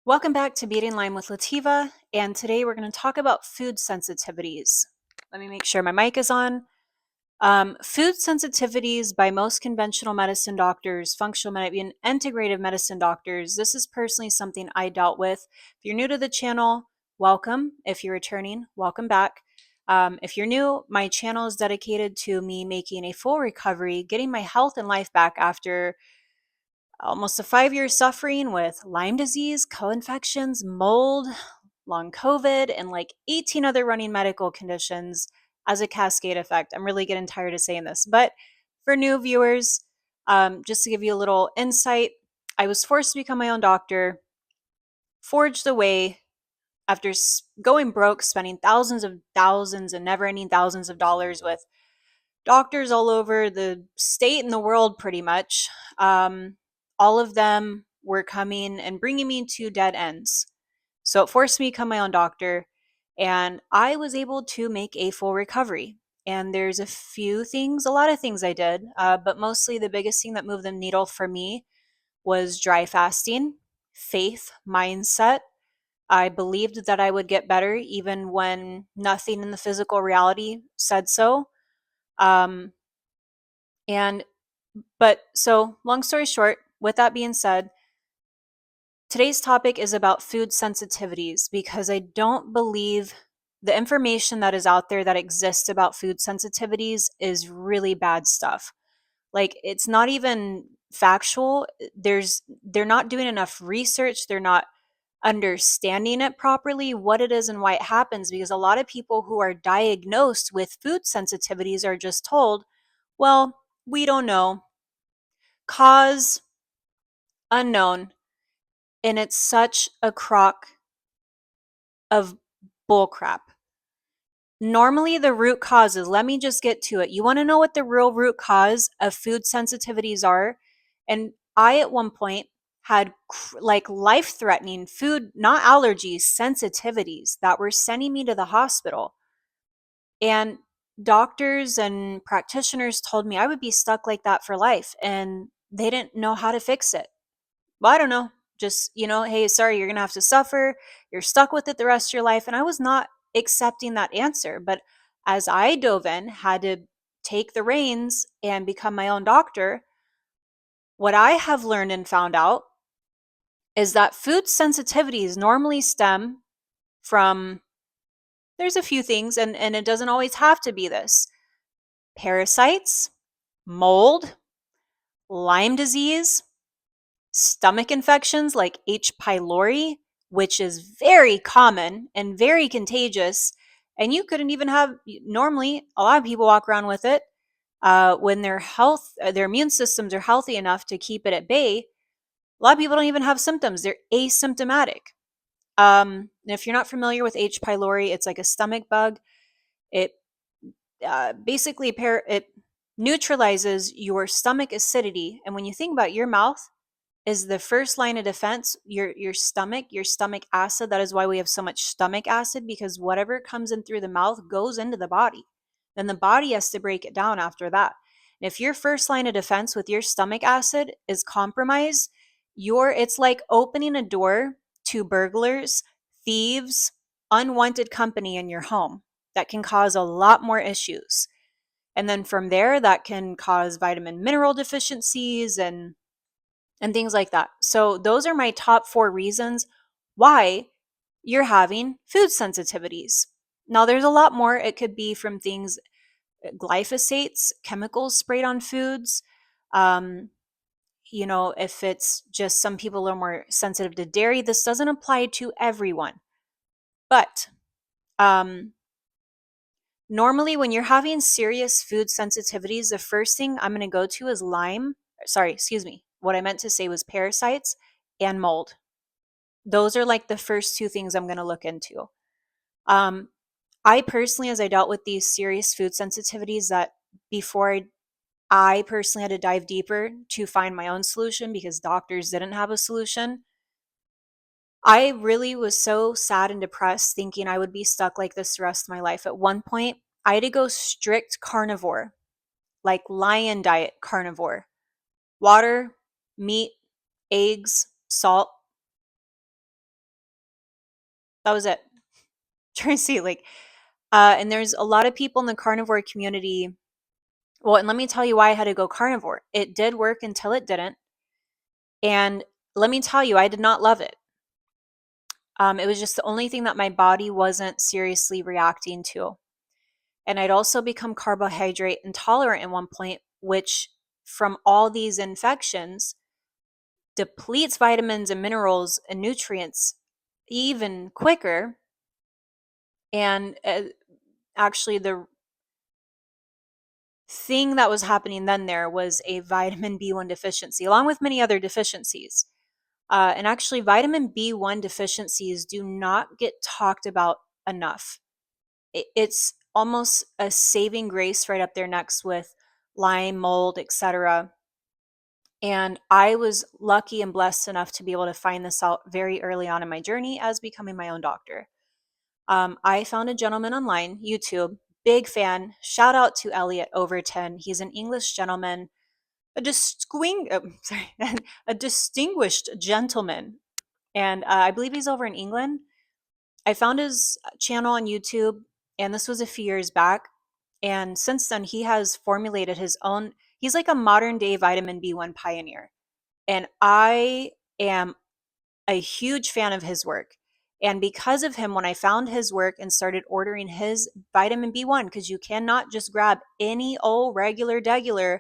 Welcome back to Beating Lime with Lativa, and today we're going to talk about food sensitivities. Let me make sure my mic is on. Food sensitivities by most conventional medicine doctors, functional medicine, and integrative medicine doctors. This is personally something I dealt with. If you're new to the channel, welcome. If you're returning, welcome back. If you're new, my channel is dedicated to me making a full recovery, getting my health and life back after almost a 5 year suffering with Lyme disease, co-infections, mold, long COVID, and like 18 other running medical conditions as a cascade effect. I'm really getting tired of saying this, but for new viewers, just to give you a little insight, I was forced to become my own doctor, forged away after going broke, spending thousands and never ending thousands of dollars with doctors all over the state and the world, pretty much. Um, all of them were coming and bringing me to dead ends. So it forced me to become my own doctor, and I was able to make a full recovery. And there's a lot of things I did, but mostly the biggest thing that moved the needle for me was dry fasting, faith, mindset. I believed that I would get better even when nothing in the physical reality said so. Um, and so, long story short, with that being said, today's topic is about food sensitivities because I don't believe the information that is out there that exists about food sensitivities is really bad stuff. Like, it's not even factual. They're not doing enough research. They're not understanding it properly, what it is and why it happens, because a lot of people who are diagnosed with food sensitivities are just told, well, we don't know, cause unknown. And it's such a crock of bullcrap. Normally, the root causes, let me just get to it. You want to know what the real root cause of food sensitivities are? And I, at one point, had like life threatening food, not allergies, sensitivities that were sending me to the hospital. And doctors and practitioners told me I would be stuck like that for life, and they didn't know how to fix it. Well, I don't know. Just, hey, sorry, you're going to have to suffer. You're stuck with it the rest of your life. And I was not accepting that answer. But as I dove in, had to take the reins and become my own doctor, what I have learned and found out is that food sensitivities normally stem from, there's a few things, and it doesn't always have to be this: parasites, mold, Lyme disease, stomach infections like H. pylori, which is very common and very contagious. And you couldn't even have, normally, a lot of people walk around with it when their immune systems are healthy enough to keep it at bay. A lot of people don't even have symptoms, they're asymptomatic. And if you're not familiar with H. pylori, it's like a stomach bug. It it neutralizes your stomach acidity. And when you think about your mouth, is the first line of defense your stomach acid. That is why we have so much stomach acid, because whatever comes in through the mouth goes into the body. Then the body has to break it down after that. And if your first line of defense with your stomach acid is compromised, it's like opening a door to burglars, thieves, unwanted company in your home that can cause a lot more issues. And then from there, that can cause vitamin mineral deficiencies and things like that. So those are my top 4 reasons why you're having food sensitivities. Now, there's a lot more. It could be from things, glyphosates, chemicals sprayed on foods. Um, if it's just some people are more sensitive to dairy, this doesn't apply to everyone. But um, normally, when you're having serious food sensitivities, the first thing I'm going to go to is Lyme. Sorry, excuse me. What I meant to say was parasites and mold. Those are like the first 2 things I'm going to look into. Um, I personally, as I dealt with these serious food sensitivities, that before I personally had to dive deeper to find my own solution because doctors didn't have a solution. I really was so sad and depressed thinking I would be stuck like this the rest of my life. At one point, I had to go strict carnivore, like lion diet carnivore: water, meat, eggs, salt. That was it. Trying to see, like, and there's a lot of people in the carnivore community. Well, and let me tell you why I had to go carnivore. It did work until it didn't. And let me tell you, I did not love it. It was just the only thing that my body wasn't seriously reacting to. And I'd also become carbohydrate intolerant at one point, which from all these infections depletes vitamins and minerals and nutrients even quicker. And actually, the thing that was happening then there was a vitamin B1 deficiency, along with many other deficiencies. And actually, vitamin B1 deficiencies do not get talked about enough. It's almost a saving grace right up there next with Lyme, mold, etc. And I was lucky and blessed enough to be able to find this out very early on in my journey as becoming my own doctor. I found a gentleman online, YouTube, big fan. Shout out to Elliot Overton. He's an English gentleman, sorry, a distinguished gentleman. And I believe he's over in England. I found his channel on YouTube, and this was a few years back. And since then, he has formulated his own, he's like a modern day vitamin B1 pioneer. And I am a huge fan of his work. And because of him, when I found his work and started ordering his vitamin B1, because you cannot just grab any old regular, degular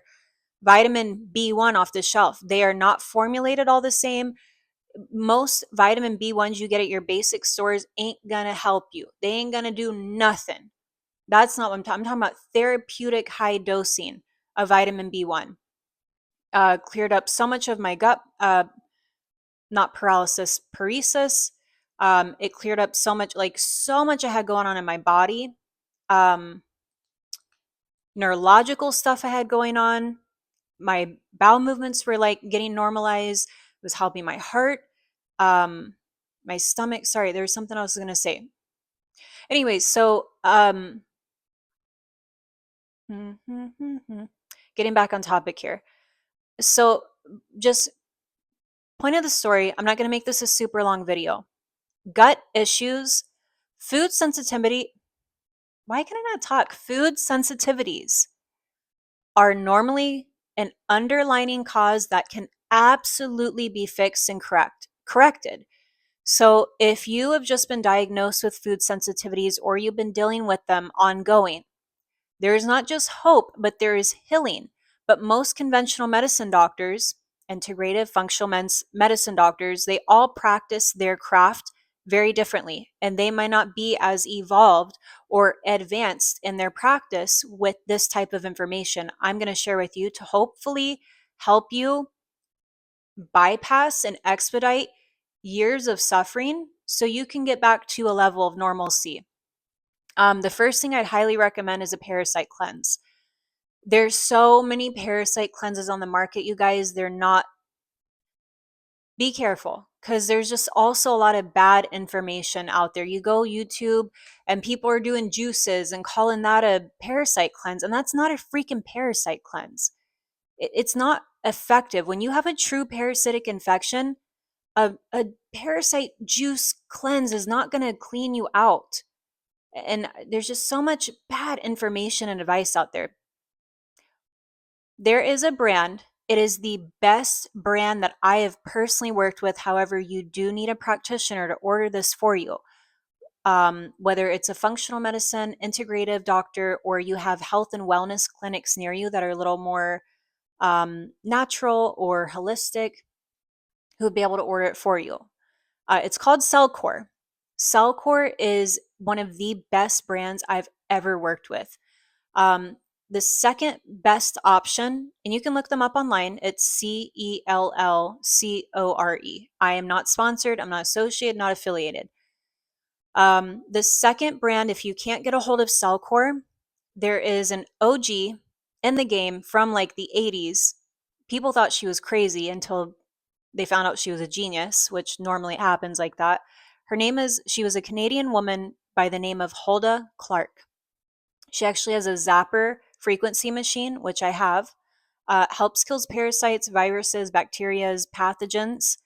vitamin B1 off the shelf, they are not formulated all the same. Most vitamin B1s you get at your basic stores ain't gonna help you. They ain't gonna do nothing. That's not what I'm talking about. Therapeutic high dosing of vitamin B1 cleared up so much of my gut, not paralysis, paresis. It cleared up so much, like so much I had going on in my body. Um, Neurological stuff I had going on. My bowel movements were like getting normalized. It was helping my heart. My stomach. Sorry, there was something else I was going to say. Anyways, so getting back on topic here. So just point of the story, I'm not going to make this a super long video. Gut issues, food sensitivity. Why can I not talk? Food sensitivities are normally an underlying cause that can absolutely be fixed and corrected. So if you have just been diagnosed with food sensitivities or you've been dealing with them ongoing, there is not just hope, but there is healing. But most conventional medicine doctors, integrative functional medicine doctors, they all practice their craft very differently, and they might not be as evolved or advanced in their practice with this type of information I'm going to share with you to hopefully help you bypass and expedite years of suffering so you can get back to a level of normalcy. The first thing I'd highly recommend is a parasite cleanse. There's so many parasite cleanses on the market, you guys. They're not, be careful because there's just also a lot of bad information out there. You go YouTube and people are doing juices and calling that a parasite cleanse, and that's not a freaking parasite cleanse. It's not effective. When you have a true parasitic infection, a parasite juice cleanse is not going to clean you out. And there's just so much bad information and advice out there. There is a brand. It is the best brand that I have personally worked with. However, you do need a practitioner to order this for you. Whether it's a functional medicine, integrative doctor, or you have health and wellness clinics near you that are a little more natural or holistic, who would be able to order it for you. It's called Cellcore. Cellcore is one of the best brands I've ever worked with. The second best option, and you can look them up online, it's Cellcore. I am not sponsored, I'm not associated, not affiliated. The second brand, if you can't get a hold of Cellcore, there is an OG in the game from like the 80s. People thought she was crazy until they found out she was a genius, which normally happens like that. She was a Canadian woman by the name of Hulda Clark. She actually has a zapper frequency machine, which I have. Helps kills parasites, viruses, bacteria, pathogens,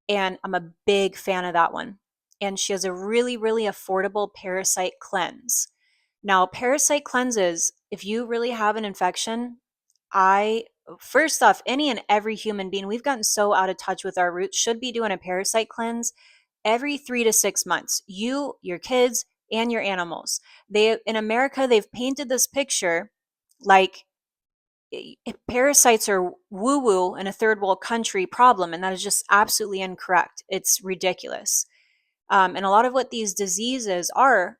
and I'm a big fan of that one. and she has a really, really affordable parasite cleanse. Now, parasite cleanses, if you really have an infection, I first off, any and every human being, we've gotten so out of touch with our roots, should be doing a parasite cleanse every 3 to 6 months. You, your kids, and your animals. They in America, they've painted this picture like parasites are woo woo in a third world country problem, and that is just absolutely incorrect. It's ridiculous. And a lot of what these diseases are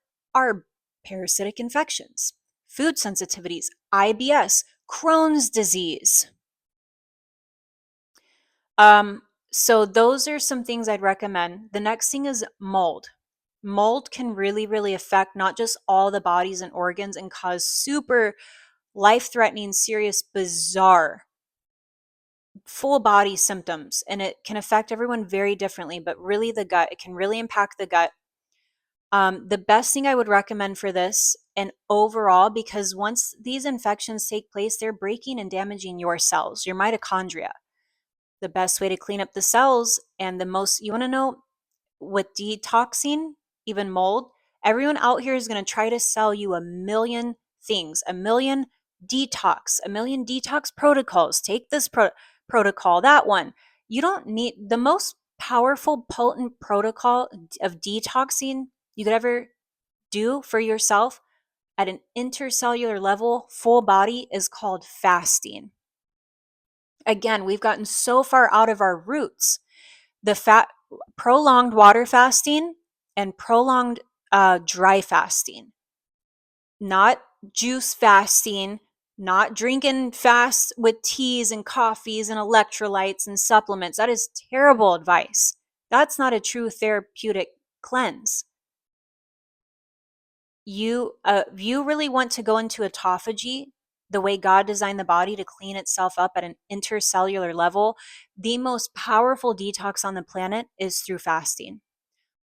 parasitic infections, food sensitivities, IBS, Crohn's disease. Um, so those are some things I'd recommend. The next thing is mold. Mold can really, really affect not just all the bodies and organs and cause super life-threatening, serious, bizarre full body symptoms, and it can affect everyone very differently, but really the gut, it can really impact the gut. The best thing I would recommend for this, and overall, because once these infections take place, they're breaking and damaging your cells, your mitochondria. The best way to clean up the cells, and the most, you want to know, with detoxing, even mold, everyone out here is going to try to sell you a million things, a million detox protocols. Take this protocol, that one. You don't need the most powerful, potent protocol of detoxing you could ever do for yourself at an intercellular level, full body, is called fasting. Again, we've gotten so far out of our roots. Prolonged water fasting and prolonged dry fasting, not juice fasting, not drinking fast with teas and coffees and electrolytes and supplements. That is terrible advice. That's not a true therapeutic cleanse. You really want to go into autophagy, the way God designed the body to clean itself up at an intercellular level. The most powerful detox on the planet is through fasting.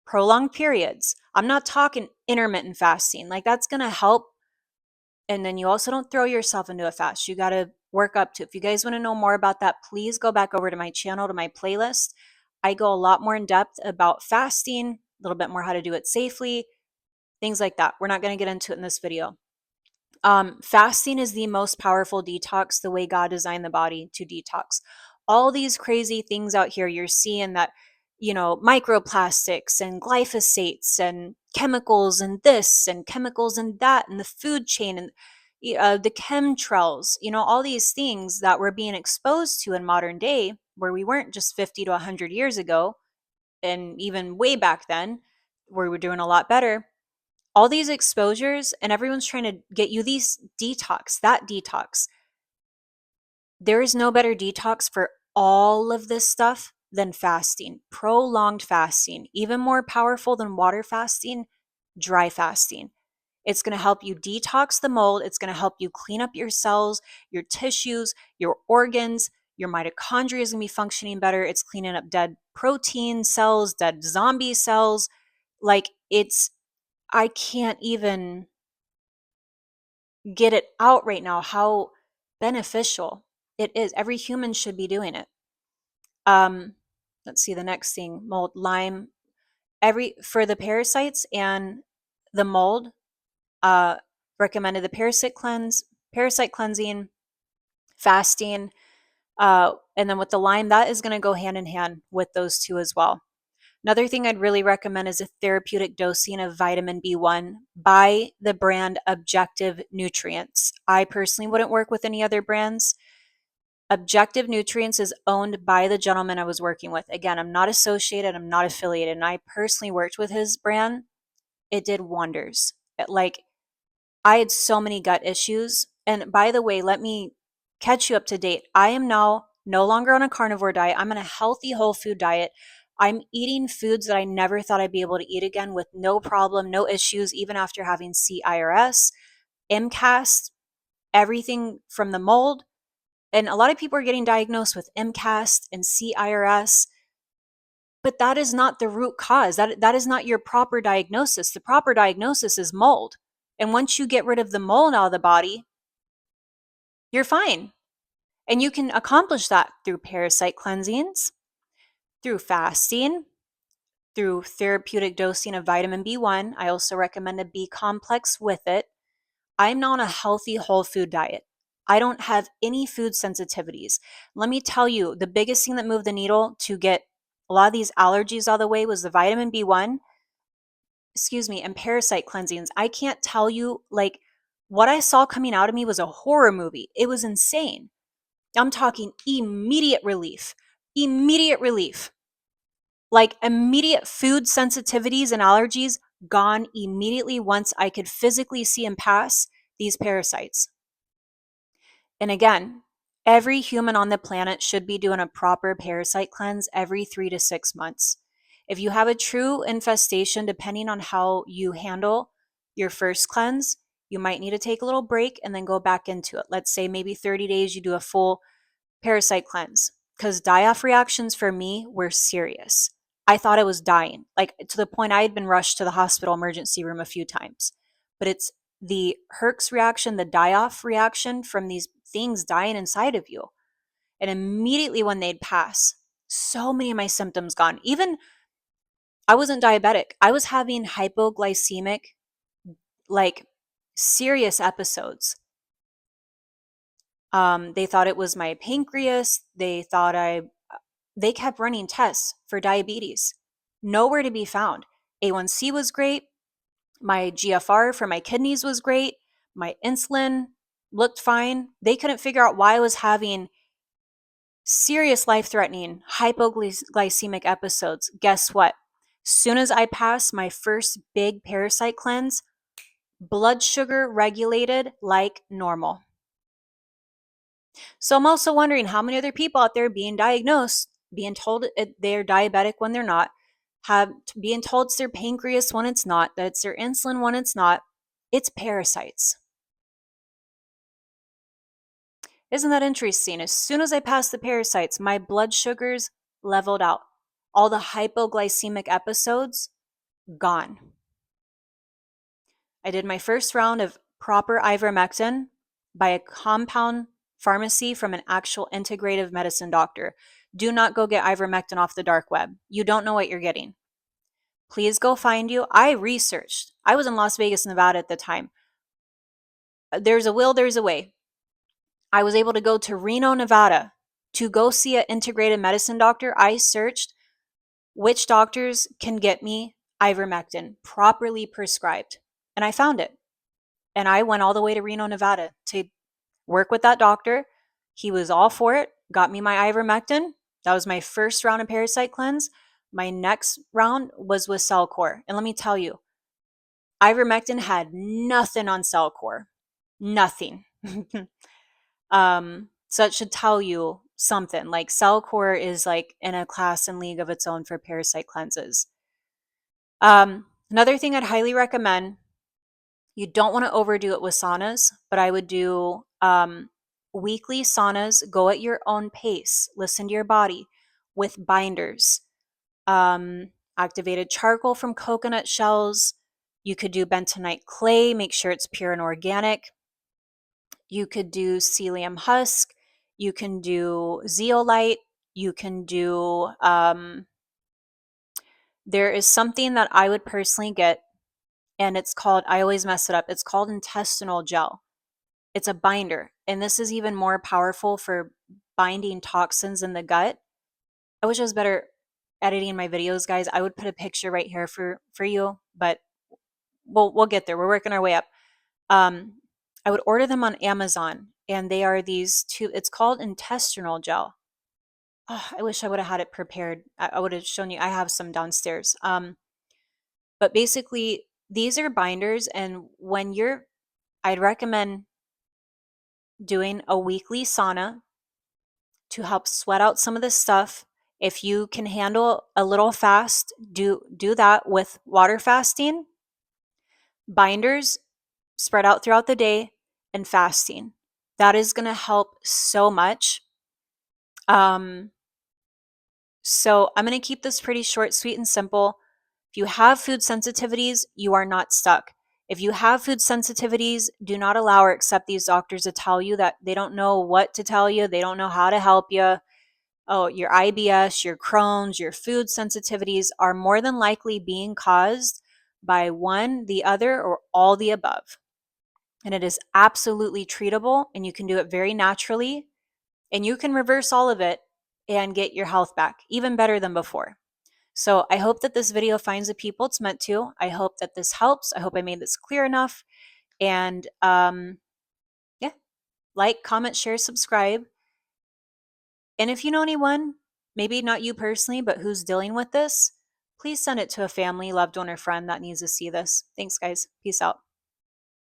Prolonged periods. I'm not talking intermittent fasting. Like, that's going to help. And then you also don't throw yourself into a fast. You got to work up to. If you guys want to know more about that, please go back over to my channel, to my playlist. I go a lot more in depth about fasting, a little bit more how to do it safely, things like that. We're not going to get into it in this video. Fasting is the most powerful detox, the way God designed the body to detox. All these crazy things out here, you're seeing that, microplastics and glyphosates and chemicals and this and chemicals and that and the food chain and the chemtrails, all these things that we're being exposed to in modern day, where we weren't just 50 to 100 years ago, and even way back then, where we were doing a lot better. All these exposures, and everyone's trying to get you these that detox. There is no better detox for all of this stuff than fasting. Prolonged fasting, even more powerful than water fasting, dry fasting. It's going to help you detox the mold. It's going to help you clean up your cells, your tissues, your organs. Your mitochondria is going to be functioning better. It's cleaning up dead protein cells, dead zombie cells. I can't even get it out right now how beneficial it is. Every human should be doing it. Let's see the next thing. Mold, Lyme. For the parasites and the mold, uh recommended the parasite cleansing, fasting, and then with the Lyme, that is going to go hand in hand with those two as well. Another thing I'd really recommend is a therapeutic dosing of vitamin B1 by the brand Objective Nutrients. I personally wouldn't work with any other brands. Objective Nutrients is owned by the gentleman I was working with. Again, I'm not associated, I'm not affiliated, and I personally worked with his brand. It did wonders. I had so many gut issues. And by the way, let me catch you up to date. I am now no longer on a carnivore diet. I'm on a healthy whole food diet. I'm eating foods that I never thought I'd be able to eat again with no problem, no issues, even after having CIRS, MCAS, everything from the mold. And a lot of people are getting diagnosed with MCAS and CIRS, but that is not the root cause. That is not your proper diagnosis. The proper diagnosis is mold. And once you get rid of the mold out of the body, you're fine. And you can accomplish that through parasite cleansings, through fasting, through therapeutic dosing of vitamin B1. I also recommend a B complex with it. I'm now on a healthy whole food diet. I don't have any food sensitivities. Let me tell you, the biggest thing that moved the needle to get a lot of these allergies out of the way was the vitamin B1, and parasite cleansings. I can't tell you, like, what I saw coming out of me was a horror movie. It was insane. I'm talking immediate relief. Immediate relief. Like immediate food sensitivities and allergies gone immediately once I could physically see and pass these parasites. And again, every human on the planet should be doing a proper parasite cleanse every 3 to 6 months. If you have a true infestation, depending on how you handle your first cleanse, you might need to take a little break and then go back into it. Let's say maybe 30 days you do a full parasite cleanse, because die-off reactions for me were serious. I thought I was dying, like to the point I had been rushed to the hospital emergency room a few times. But it's the Herx reaction, the die-off reaction from these things dying inside of you. And immediately when they'd pass, so many of my symptoms gone. Even I wasn't diabetic. I was having hypoglycemic, like serious episodes. They thought it was my pancreas. They kept running tests for diabetes. Nowhere to be found. A1C was great. My GFR for my kidneys was great. My insulin looked fine. They couldn't figure out why I was having serious life-threatening hypoglycemic episodes. Guess what? Soon as I passed my first big parasite cleanse, blood sugar regulated like normal. So I'm also wondering how many other people out there being diagnosed, being told they're diabetic when they're not, being told it's their pancreas when it's not, that it's their insulin when it's not. It's parasites. Isn't that interesting? As soon as I passed the parasites, my blood sugars leveled out. All the hypoglycemic episodes, gone. I did my first round of proper ivermectin by a compound pharmacy from an actual integrative medicine doctor. Do not go get ivermectin off the dark web. You don't know what you're getting. Please go find you. I researched. I was in Las Vegas, Nevada at the time. There's a will, there's a way. I was able to go to Reno, Nevada to go see an integrated medicine doctor. I searched which doctors can get me ivermectin properly prescribed, and I found it. And I went all the way to Reno, Nevada to work with that doctor. He was all for it, got me my ivermectin. That was my first round of parasite cleanse. My next round was with Cellcore. And let me tell you, ivermectin had nothing on Cellcore. Nothing. So it should tell you something. Like Cellcore is like in a class and league of its own for parasite cleanses. Another thing I'd highly recommend, you don't want to overdo it with saunas, but I would do weekly saunas. Go at your own pace. Listen to your body with binders. Activated charcoal from coconut shells. You could do bentonite clay. Make sure it's pure and organic. You could do psyllium husk. You can do zeolite. You can do, there is something that I would personally get, and it's called, I always mess it up, it's called intestinal gel. It's a binder, and this is even more powerful for binding toxins in the gut. I wish I was better editing my videos, guys. I would put a picture right here for you, but we'll get there. We're working our way up. I would order them on Amazon, and they are these two. It's called intestinal gel. Oh, I wish I would have had it prepared. I would have shown you. I have some downstairs. But basically, these are binders, and I'd recommend doing a weekly sauna to help sweat out some of this stuff. If you can handle a little fast, do that with water fasting. Binders spread out throughout the day, and fasting. That is going to help so much. So I'm going to keep this pretty short, sweet, and simple. If you have food sensitivities, you are not stuck. If you have food sensitivities, do not allow or accept these doctors to tell you that they don't know what to tell you. They don't know how to help you. oh, your IBS, your Crohn's, your food sensitivities are more than likely being caused by one, the other, or all the above. And it is absolutely treatable, and you can do it very naturally, and you can reverse all of it and get your health back even better than before. So I hope that this video finds the people it's meant to. I hope that this helps. I hope I made this clear enough. And yeah, like, comment, share, subscribe. And if you know anyone, maybe not you personally, but who's dealing with this, please send it to a family, loved one, or friend that needs to see this. Thanks, guys. Peace out.